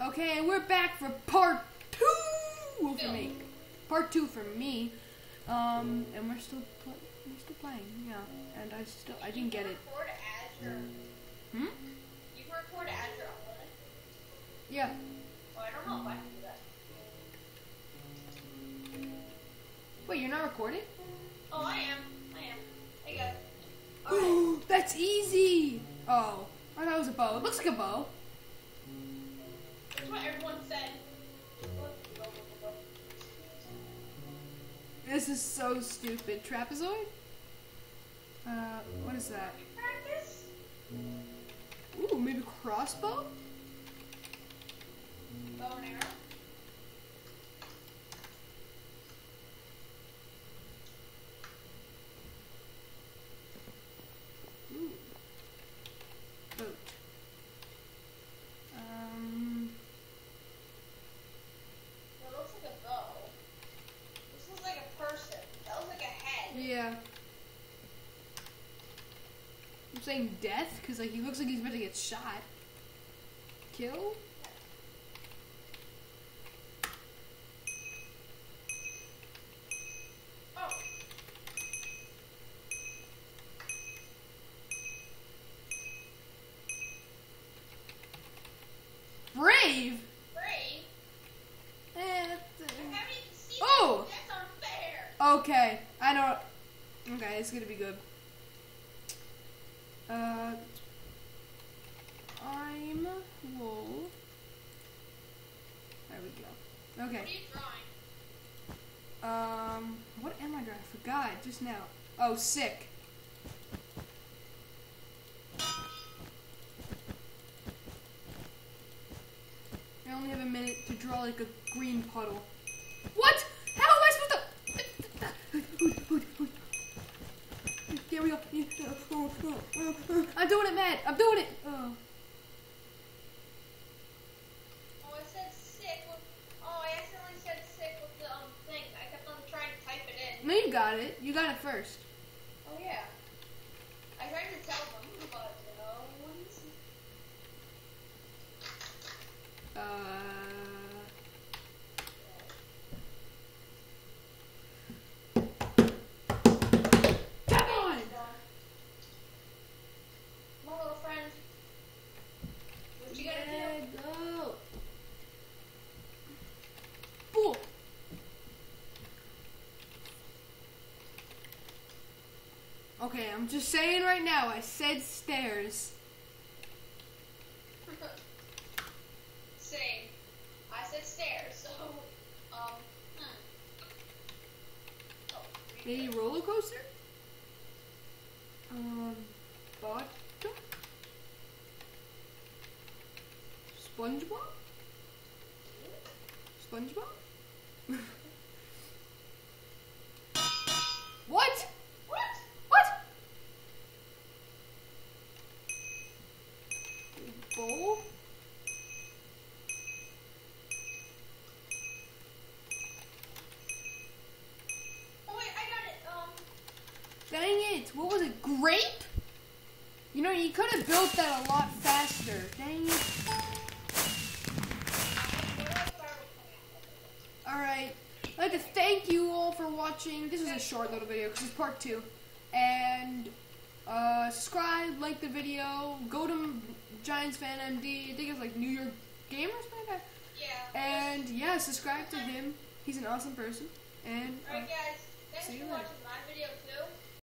Okay, and we're back for part 2 for me. Part 2 for me. And we're still playing, yeah. And I didn't get it. Hmm? You can record as your own. Yeah. Oh, I don't know if I can do that. Wait, you're not recording? Oh, I am. I got it. Oh, that's easy. Oh, I thought it was a bow. It looks like a bow. That's what everyone said. This is so stupid. Trapezoid? What is that? Practice? Ooh, maybe crossbow? Bow and arrow? Ooh. Boat. That looks like a bow. This looks like a person. That looks like a head. Yeah. I'm saying death because like he looks like he's about to get shot. Kill? Oh. Brave? Brave? Eh, I haven't even seen Oh! that. That's unfair. okay. I know. Okay, it's gonna be good. I'm wool. There we go. Okay. What are you drawing? What am I drawing? I forgot just now. Oh, sick. I only have a minute to draw like a green puddle. What? How am I supposed to? There we go. I'm doing it, Matt. I'm doing it. Oh. Oh, it said sick. Oh, I accidentally said sick with the thing. I kept on trying to type it in. No, you got it. You got it first. Oh, yeah. I tried to tell them, but no one's... Come on! My little friend. What you gotta do? Go. Boom. Okay, I'm just saying right now. I said stairs. Same. I said stairs, so, Oh, Maybe roller coaster. Bottom. SpongeBob. SpongeBob. What? What? What? Bowl. Oh, wait, I got it. Dang it! What was it? Grape? You know, you could have built that a lot faster. Dang it. Alright. I'd like to thank you all for watching. This is a short little video because it's part 2. And subscribe, like the video, go to Giants Fan MD. I think it's like New York Gamer or something like that. Yeah. And yeah, subscribe to him. He's an awesome person. And Alright, guys.